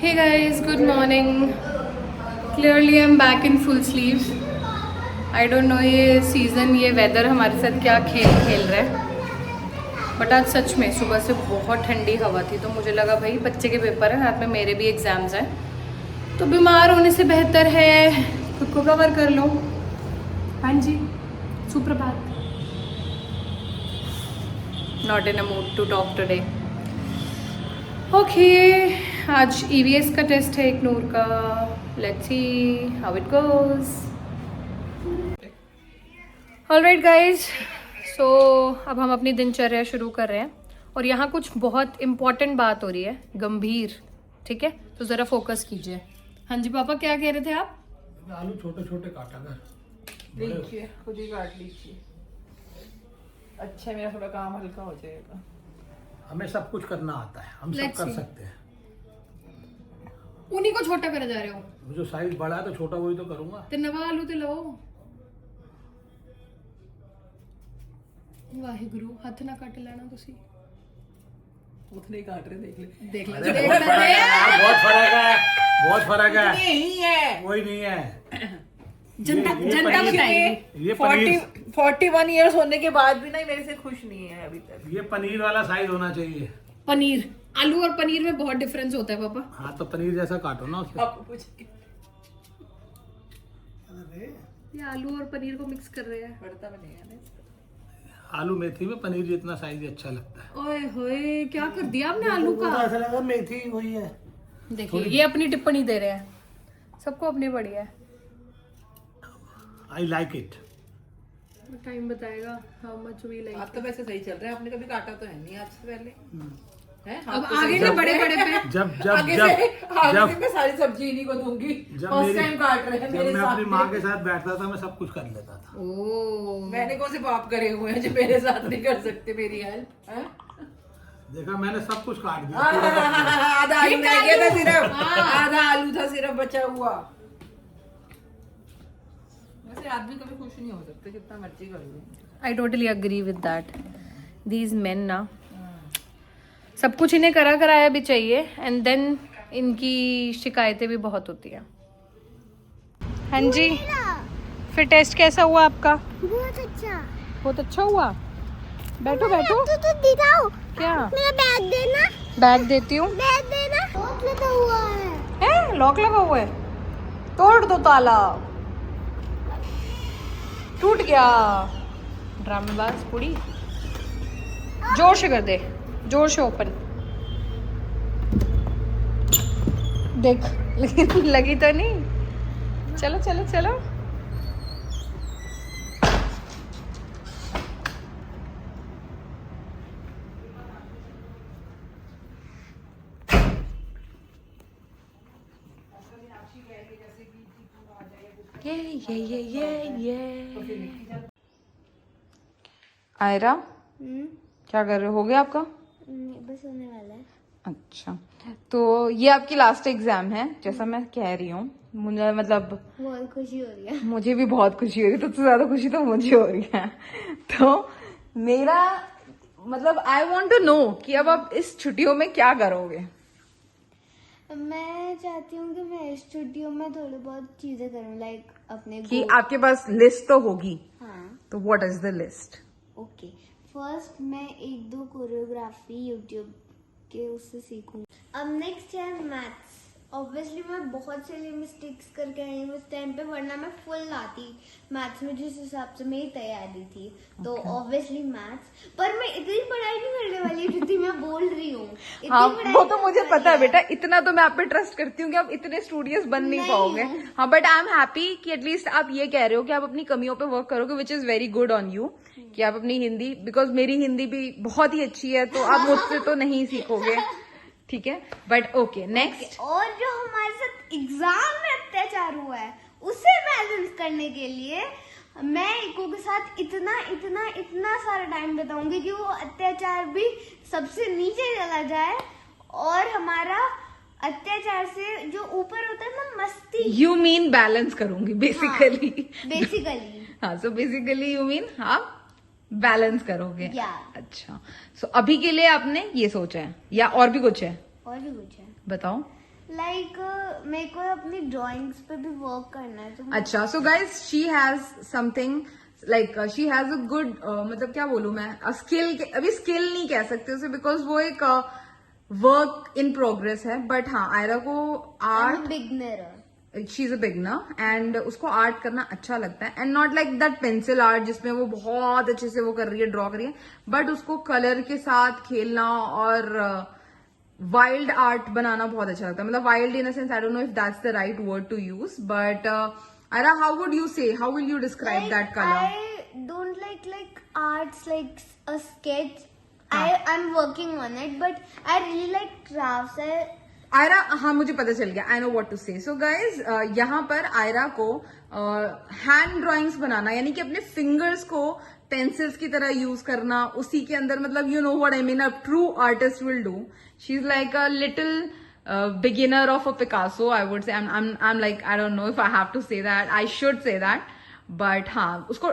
Hey guys, good morning. Clearly I'm back in full sleeves. I don't know ये season ये weather हमारे साथ क्या खेल खेल रहा है, बट आज सच में सुबह से बहुत ठंडी हवा थी, तो मुझे लगा भाई बच्चे के पेपर हैं, रात में मेरे भी एग्ज़ाम्स हैं, तो बीमार होने से बेहतर है खुद को कवर कर लो। हाँ जी, सुप्रभात। Not in a mood to talk today. Okay, आज EVS का टेस्ट है एक नूर का। Let's see how it goes. Alright guys, so अब हम अपनी दिनचर्या शुरू कर रहे हैं और यहाँ कुछ बहुत इम्पोर्टेंट बात हो रही है, गंभीर, ठीक है? तो ज़रा फोकस कीजिए। हाँ जी पापा, क्या कह रहे थे आप? आलू छोटे छोटे काटा कर लीजिए, खुद ही काट लीजिए। अच्छा, मेरा थोड़ा काम हल्का हो जाएगा। हमें सब कुछ करना आता है, हम सब Let's कर see. सकते हैं। उन्हीं को छोटा करे जा रहे हो जो साइज बड़ा है तो छोटा वही तो करूंगा। ते नवा आलू ते लो। वाहिगुरु, हथ ना कट लेना तुसी। उतने ही काट रहे, देख ले। देख अरे ले, बहुत फर्क है यार, बहुत फर्क है, बहुत फर्क है। यही है। वही नहीं है। जनता ये जनता पनीर- बताएगी। ये पनीर 41 इयर्स होने के बाद भी ना मेरे से खुश नहीं है अभी तक। ये पनीर वाला साइज होना चाहिए। पनीर, आलू और पनीर में बहुत डिफरेंस होता है पापा। हाँ तो पनीर जैसा काटो ना उसको। आपको पूछिए। ये आलू और पनीर को मिक्स कर रहे हैं। बढ़ता भी नहीं है ना। आलू मेथी में पनीर जितना साइज अच्छा लगता है। ओए होए, क्या कर दिया आपने आलू का? ऐसा लगा मेथी वही है। देखिए, ये अपनी टिप्पणी दे रहे हैं, सबको अपनी बढ़िया है। I like it. टाइम बताएगा हाउ मच वी लाइक। आप तो वैसे सही चल रहा है, आपने कभी काटा तो है नहीं आज से पहले है। अब आगे ना बड़े बड़े पे जब जब आगे जब से जब मैं सारी सब्जी इन्हीं को दूंगी। जब फर्स्ट मेरी- टाइम काट रहे हैं जब मेरे मैं अपनी साथ। माँ के साथ बैठता था मैं सब कुछ कर लेता था। ओ, मैंने कौन से पाप करे हुए हैं जो मेरे साथ नहीं कर सकते मेरी हेल्प है? देखा, मैंने सब कुछ काट दिया पूरा का पूरा। आधा आलू रह गया था सिर्फ, आधा आलू था सिर्फ बचा हुआ। वैसे आदमी कभी खुश नहीं हो सकते जितना मर्जी कर लो। I totally agree with that. These men ना, सब कुछ इन्हें करा कराया भी चाहिए, एंड देन इनकी शिकायतें भी बहुत होती हैं। हाँ जी, फिर टेस्ट कैसा हुआ आपका? बहुत अच्छा। बहुत अच्छा हुआ। बैठो बैठो। तो दिखाओ, क्या? मेरा बैग देना। बैग देती हूँ। बैग देना। लॉक लगा हुआ है। लॉक लगा हुआ है, तोड़ दो ताला। टूट गया। ड्रामेबाज पूरी, जोर से कर दे, जोर से ओपन। देख, लगी तो नहीं। चलो चलो चलो। ये आयरा, क्या कर रहे हो गया आपका? बस होने वाला है। अच्छा, तो ये आपकी लास्ट एग्जाम है, जैसा मैं कह रही हूँ। मुझे मतलब बहुत खुशी हो रही है। मुझे भी बहुत खुशी हो रही है, सबसे ज्यादा खुशी तो मुझे हो रही है। तो मेरा मतलब आई वांट टू नो कि अब आप इस छुट्टियों में क्या करोगे? मैं चाहती हूँ कि मैं इस छुट्टियों में थोड़ी बहुत चीजें करूँ, लाइक अपने कि आपके पास लिस्ट तो होगी, हाँ, तो what is the list? Okay. First मैं 1-2 कोरियोग्राफी यूट्यूब के उससे सीखूंगी। अब नेक्स्ट है मैथ्स। ऑब्वियसली मैं बहुत सारी मिस्टेक्स करके आई हूँ उस टाइम पे, वरना मैं फुल आती मैथ्स में जिस हिसाब से मेरी तैयारी थी। तो ऑब्वियसली मैथ्स, पर मैं इतनी पढ़ाई नहीं करने वाली जितनी मैं बोल रही हूँ। इतनी हाँ, पढ़ाई वो तो नहीं मुझे करने पता है वाली बेटा, इतना तो मैं आप पे ट्रस्ट करती हूँ कि आप इतने स्टूडियस बन नहीं नहीं पाओगे। हूँ। हाँ, बट आई एम हैप्पी कि एटलीस्ट आप ये कह रहे हो कि आप अपनी कमियों पे वर्क करोगे, which is very good on you. कि आप अपनी हिंदी, बिकॉज मेरी हिंदी भी बहुत ही अच्छी है, तो आप मुझसे तो नहीं सीखोगे, ठीक है? But okay, next. और जो हमारे साथ एग्जाम में अत्याचार हुआ है उसे बैलेंस करने के लिए मैं इको के साथ इतना इतना इतना सारा टाइम बिताऊंगी कि वो अत्याचार भी सबसे नीचे चला जाए और हमारा अत्याचार से जो ऊपर होता है ना, मस्ती। यू मीन बैलेंस करूंगी बेसिकली? बेसिकली हाँ, सो बेसिकली यू मीन आप बैलेंस करोगे। Yeah. अच्छा, सो अभी के लिए आपने ये सोचा है या और भी कुछ है? और भी कुछ है। बताओ। लाइक मेरे को अपनी ड्राइंग्स पे भी वर्क करना है तो अच्छा, so guys she has something like she has a good मतलब क्या बोलूं मैं, स्किल, अभी स्किल नहीं कह सकते उसे बिकॉज वो एक वर्क इन प्रोग्रेस है, बट हाँ आयरा को art, beginner, she is a beginner and उसको आर्ट करना अच्छा लगता है and not like that pencil art जिसमें वो बहुत अच्छे से वो कर रही है, ड्रॉ कर रही है, बट उसको कलर के साथ खेलना और वाइल्ड आर्ट बनाना बहुत अच्छा लगता है. मतलब wild in a sense, I don't know if that's the right word to use, but Ira, how would you say, how will you describe that color? I don't like arts like a sketch. I'm working on it, but I really like crafts. Ira, हाँ मुझे पता चल गया, I know what to से. So guys यहाँ पर आयरा को hand drawings बनाना, यानी कि अपने फिंगर्स को पेंसिल्स की तरह यूज करना, उसी के अंदर मतलब you know what I mean, a true artist will do. She is like a little beginner of a Picasso, I would say. I'm like, I don't know if I have to say that, I should say that, but हाँ उसको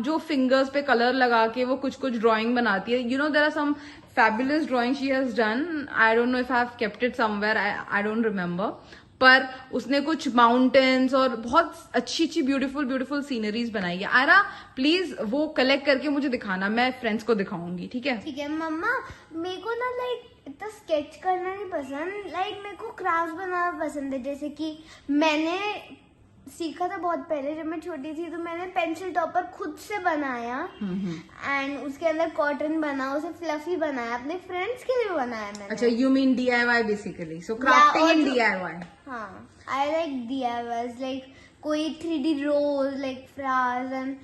जो fingers पे colour लगा के वो कुछ कुछ drawing बनाती है. You know there are some fabulous drawing she has done. I don't know if I have kept it somewhere, I don't remember. पर उसने कुछ माउंटेन्स और बहुत अच्छी अच्छी ब्यूटीफुल सीनरीज बनाई है. आयरा प्लीज वो कलेक्ट करके मुझे दिखाना, मैं फ्रेंड्स को दिखाऊंगी. ठीक है? ठीक है मम्मा. मेरे को ना लाइक इतना स्केच करना नहीं पसंद, लाइक मेरे को क्राफ्ट बनाना पसंद है. जैसे कि मैंने सीखा था बहुत पहले जब मैं छोटी थी, तो मैंने पेंसिल टॉपर खुद से बनाया एंड उसके अंदर कॉटन बना, उसे फ्लफी बनाया, अपने फ्रेंड्स के लिए बनाया मैंने. अच्छा, you mean DIY basically, so crafting in DIY. हाँ, आई लाइक DIYs, लाइक कोई 3D rose like flowers and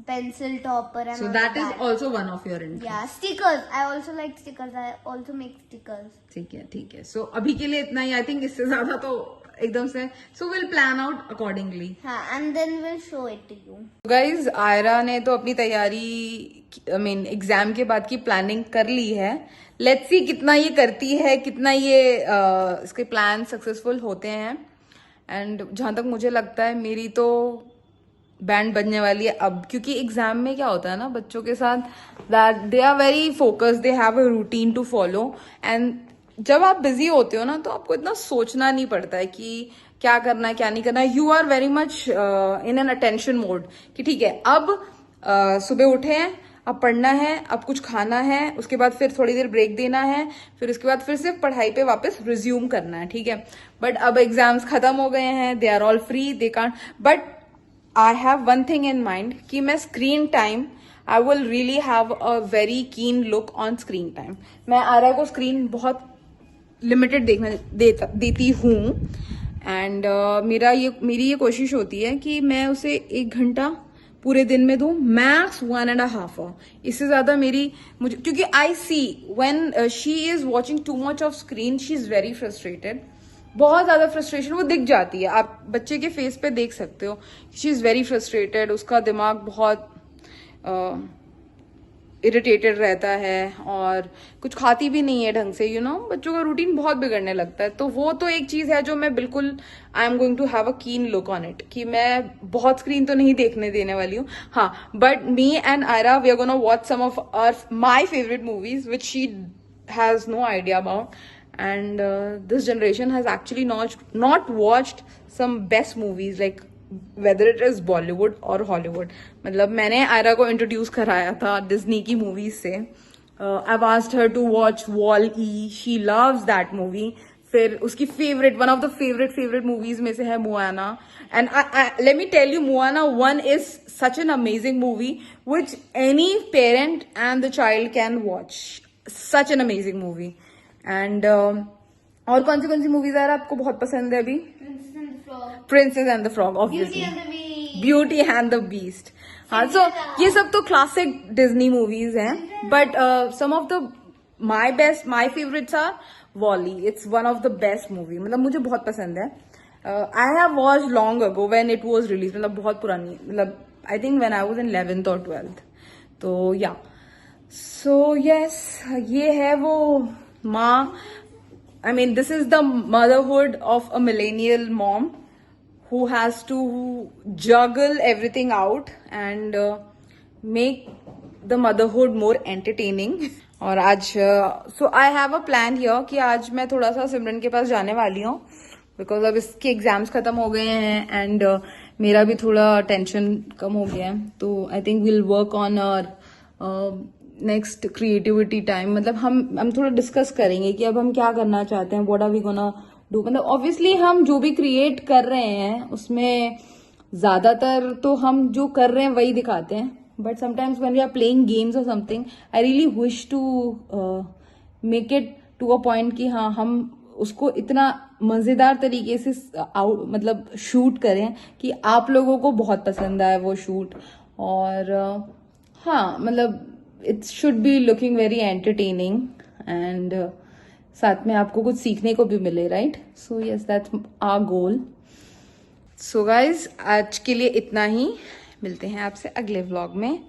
pencil topper and So all that is also one of your interests. Yeah, stickers. I also like stickers. I also make stickers. ठीक है, ठीक है. So अभी के लिए इतना ही. I think इससे ज्यादा तो एकदम से. So we'll plan out accordingly. हाँ, and then we'll show it to you. Guys, Ayra ने तो अपनी तैयारी, I mean एग्जाम के बाद की प्लानिंग कर ली है. लेट्स सी कितना ये करती है, कितना ये इसके प्लान सक्सेसफुल होते हैं. एंड जहां तक मुझे लगता है मेरी तो बैंड बजने वाली है अब, क्योंकि एग्जाम में क्या होता है ना बच्चों के साथ, that they are very focused, they have a routine to follow. And जब आप बिजी होते हो ना तो आपको इतना सोचना नहीं पड़ता है कि क्या करना है क्या नहीं करना है. You are very much in an attention mode कि ठीक है अब सुबह उठे हैं, अब पढ़ना है, अब कुछ खाना है, उसके बाद फिर थोड़ी देर ब्रेक देना है, फिर उसके बाद फिर से पढ़ाई पे वापस रिज्यूम करना है. ठीक है, बट अब एग्जाम्स खत्म हो गए हैं, they are all free, they can't. But I have one thing in mind कि मैं screen time, I will really have a very keen look on screen time. मैं आरा को screen बहुत limited देती हूँ एंड मेरी ये कोशिश होती है कि मैं उसे 1 घंटा पूरे दिन में दूं, मैक्स 1.5 hour. इससे ज्यादा मुझे क्योंकि I see when she is watching too much of screen, she is very frustrated. बहुत ज्यादा फ्रस्ट्रेशन वो दिख जाती है, आप बच्चे के फेस पे देख सकते हो. शी इज वेरी फ्रस्ट्रेटेड, उसका दिमाग बहुत इरिटेटेड रहता है और कुछ खाती भी नहीं है ढंग से. यू नो बच्चों का रूटीन बहुत बिगड़ने लगता है. तो वो तो एक चीज है जो मैं बिल्कुल I am going to have a keen look on it कि मैं बहुत स्क्रीन तो नहीं देखने देने वाली हूँ. हाँ, but me and Ira we are gonna watch some of my favourite movies which she has no idea about. And this generation has actually not watched some best movies, like whether it is Bollywood or Hollywood. मतलब मैंने आयरा को introduce कराया था Disney की movies से. I've asked her to watch Wall-E. She loves that movie. फिर उसकी one of the favourite movies में से है Moana. And let me tell you, Moana 1 is such an amazing movie which any parent and the child can watch. Such an amazing movie. And और कौन सी movies आ रहा आपको बहुत पसंद है अभी? Princess and the frog, obviously. Beauty and the beast. हाँ, so ये सब तो क्लासिक डिज्नी मूवीज हैं. But some of the my favourites are Wall-E. It's one of the best movie, मतलब मुझे बहुत पसंद है. I have watch long ago when it was release, मतलब बहुत पुरानी, मतलब I think when I was in 11th और 12th. तो या सो यस, ये है वो माँ. I mean, this is the motherhood of a millennial mom who has to juggle everything out and make the motherhood more entertaining. और आज so I have a plan here कि आज मैं थोड़ा सा सिमरन के पास जाने वाली हूँ, बिकॉज अब इसके एग्जाम्स खत्म हो गए हैं एंड मेरा भी थोड़ा टेंशन कम हो गया है. तो I think will work on our next creativity time. मतलब हम थोड़ा डिस्कस करेंगे कि अब हम क्या करना चाहते हैं, what are we gonna do. मतलब ऑब्वियसली हम जो भी क्रिएट कर रहे हैं उसमें ज्यादातर तो हम जो कर रहे हैं वही दिखाते हैं, but sometimes when we are playing games और something I really wish to make it to a point कि हाँ हम उसको इतना मजेदार तरीके से मतलब शूट करें कि आप लोगों को बहुत पसंद आए वो शूट. और हाँ मतलब it should be looking very entertaining and साथ में आपको कुछ सीखने को भी मिले, right. So yes that's our goal. So guys आज के लिए इतना ही, मिलते हैं आपसे अगले व्लॉग में.